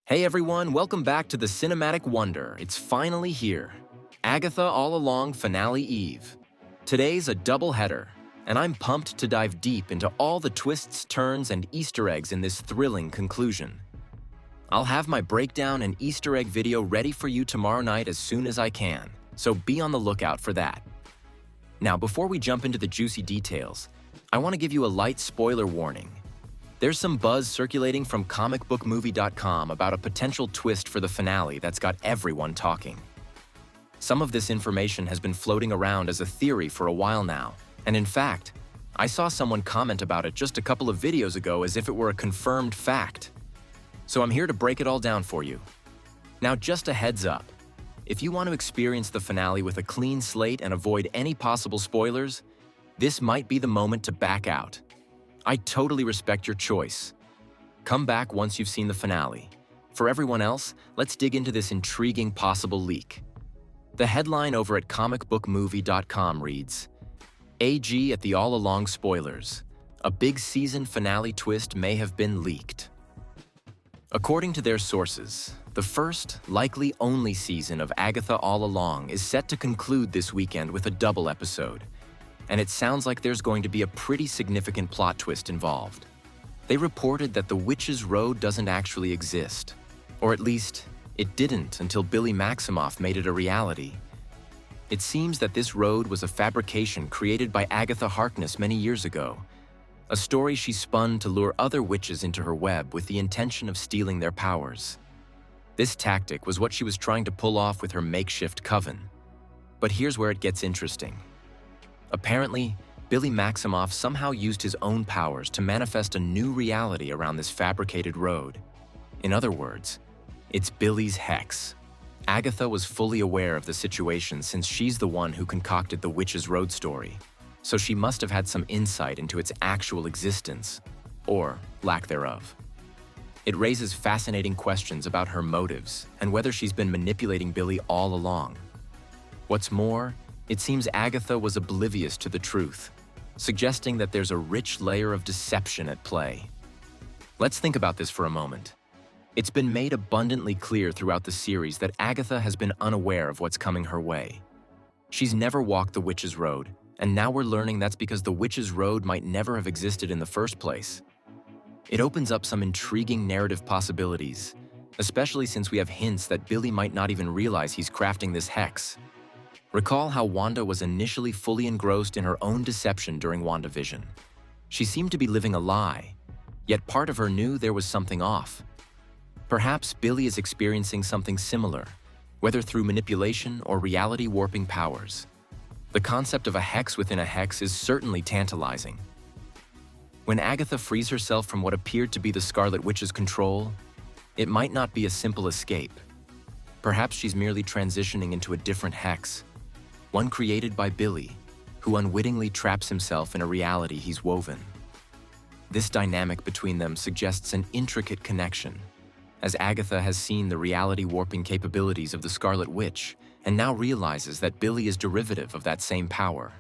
Hey everyone, welcome back to the Cinematic Wonder. It's finally here. Agatha All Along Finale Eve. Today's a double header, and I'm pumped to dive deep into all the twists, turns, and Easter eggs in this thrilling conclusion. I'll have my breakdown and Easter egg video ready for you tomorrow night as soon as I can, so be on the lookout for that. Now, before we jump into the juicy details, I want to give you a light spoiler warning. There's some buzz circulating from comicbookmovie.com about a potential twist for the finale that's got everyone talking. Some of this information has been floating around as a theory for a while now, and in fact, I saw someone comment about it just a couple of videos ago as if it were a confirmed fact. So I'm here to break it all down for you. Now, just a heads up, if you want to experience the finale with a clean slate and avoid any possible spoilers, this might be the moment to back out. I totally respect your choice. Come back once you've seen the finale. For everyone else, let's dig into this intriguing possible leak. The headline over at comicbookmovie.com reads, AG at the All Along spoilers. A big season finale twist may have been leaked. According to their sources, the first, likely only season of Agatha All Along is set to conclude this weekend with a double episode. And it sounds like there's going to be a pretty significant plot twist involved. They reported that the Witch's Road doesn't actually exist, or at least, it didn't until Billy Maximoff made it a reality. It seems that this road was a fabrication created by Agatha Harkness many years ago, a story she spun to lure other witches into her web with the intention of stealing their powers. This tactic was what she was trying to pull off with her makeshift coven. But here's where it gets interesting. Apparently, Billy Maximoff somehow used his own powers to manifest a new reality around this fabricated road. In other words, it's Billy's hex. Agatha was fully aware of the situation since she's the one who concocted the Witch's Road story, so she must have had some insight into its actual existence, or lack thereof. It raises fascinating questions about her motives and whether she's been manipulating Billy all along. What's more, it seems Agatha was oblivious to the truth, suggesting that there's a rich layer of deception at play. Let's think about this for a moment. It's been made abundantly clear throughout the series that Agatha has been unaware of what's coming her way. She's never walked the Witch's Road, and now we're learning that's because the Witch's Road might never have existed in the first place. It opens up some intriguing narrative possibilities, especially since we have hints that Billy might not even realize he's crafting this hex. Recall how Wanda was initially fully engrossed in her own deception during WandaVision. She seemed to be living a lie, yet part of her knew there was something off. Perhaps Billy is experiencing something similar, whether through manipulation or reality-warping powers. The concept of a hex within a hex is certainly tantalizing. When Agatha frees herself from what appeared to be the Scarlet Witch's control, it might not be a simple escape. Perhaps she's merely transitioning into a different hex, one created by Billy, who unwittingly traps himself in a reality he's woven. This dynamic between them suggests an intricate connection, as Agatha has seen the reality-warping capabilities of the Scarlet Witch and now realizes that Billy is derivative of that same power.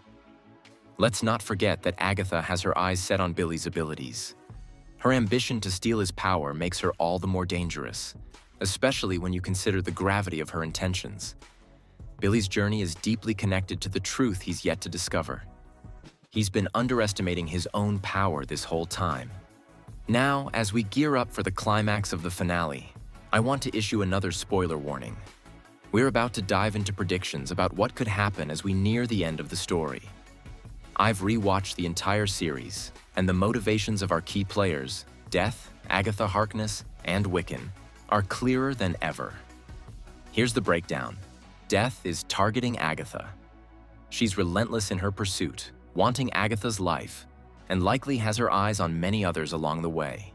Let's not forget that Agatha has her eyes set on Billy's abilities. Her ambition to steal his power makes her all the more dangerous, especially when you consider the gravity of her intentions. Billy's journey is deeply connected to the truth he's yet to discover. He's been underestimating his own power this whole time. Now, as we gear up for the climax of the finale, I want to issue another spoiler warning. We're about to dive into predictions about what could happen as we near the end of the story. I've rewatched the entire series, and the motivations of our key players, Death, Agatha Harkness, and Wiccan, are clearer than ever. Here's the breakdown. Death is targeting Agatha. She's relentless in her pursuit, wanting Agatha's life, and likely has her eyes on many others along the way.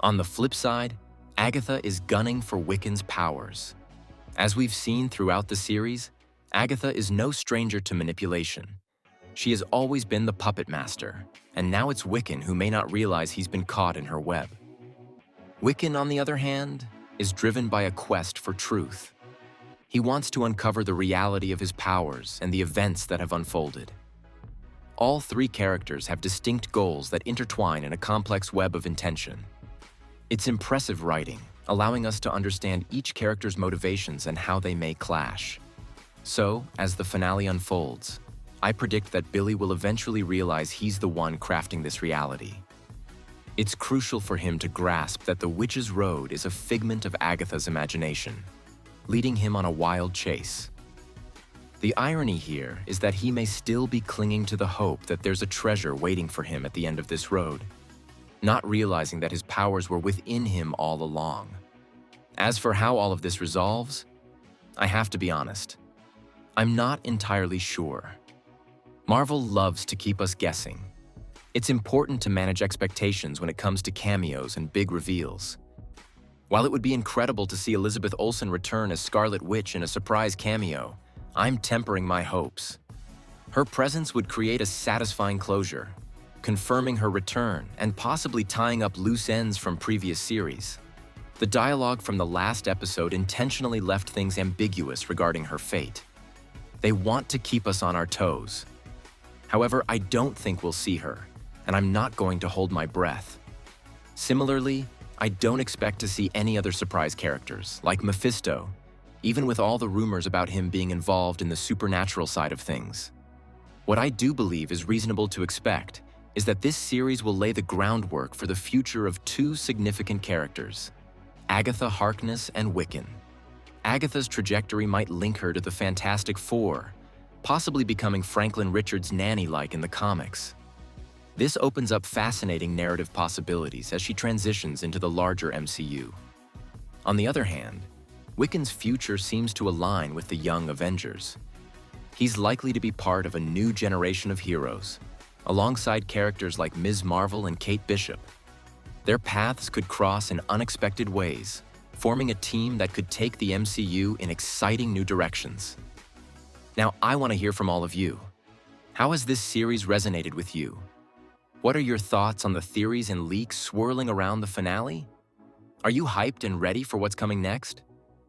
On the flip side, Agatha is gunning for Wiccan's powers. As we've seen throughout the series, Agatha is no stranger to manipulation. She has always been the puppet master, and now it's Wiccan who may not realize he's been caught in her web. Wiccan, on the other hand, is driven by a quest for truth. He wants to uncover the reality of his powers and the events that have unfolded. All three characters have distinct goals that intertwine in a complex web of intention. It's impressive writing, allowing us to understand each character's motivations and how they may clash. So, as the finale unfolds, I predict that Billy will eventually realize he's the one crafting this reality. It's crucial for him to grasp that the Witch's Road is a figment of Agatha's imagination, leading him on a wild chase. The irony here is that he may still be clinging to the hope that there's a treasure waiting for him at the end of this road, not realizing that his powers were within him all along. As for how all of this resolves, I have to be honest. I'm not entirely sure. Marvel loves to keep us guessing. It's important to manage expectations when it comes to cameos and big reveals. While it would be incredible to see Elizabeth Olsen return as Scarlet Witch in a surprise cameo, I'm tempering my hopes. Her presence would create a satisfying closure, confirming her return and possibly tying up loose ends from previous series. The dialogue from the last episode intentionally left things ambiguous regarding her fate. They want to keep us on our toes. However, I don't think we'll see her, and I'm not going to hold my breath. Similarly, I don't expect to see any other surprise characters, like Mephisto, even with all the rumors about him being involved in the supernatural side of things. What I do believe is reasonable to expect is that this series will lay the groundwork for the future of two significant characters, Agatha Harkness and Wiccan. Agatha's trajectory might link her to the Fantastic Four, possibly becoming Franklin Richards' nanny-like in the comics. This opens up fascinating narrative possibilities as she transitions into the larger MCU. On the other hand, Wiccan's future seems to align with the Young Avengers. He's likely to be part of a new generation of heroes, alongside characters like Ms. Marvel and Kate Bishop. Their paths could cross in unexpected ways, forming a team that could take the MCU in exciting new directions. Now, I want to hear from all of you. How has this series resonated with you? What are your thoughts on the theories and leaks swirling around the finale? Are you hyped and ready for what's coming next?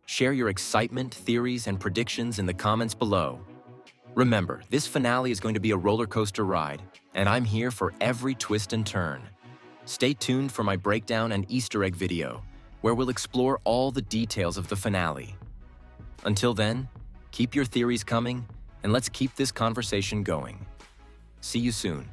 Share your excitement, theories, and predictions in the comments below. Remember, this finale is going to be a roller coaster ride, and I'm here for every twist and turn. Stay tuned for my breakdown and Easter egg video, where we'll explore all the details of the finale. Until then, keep your theories coming, and let's keep this conversation going. See you soon.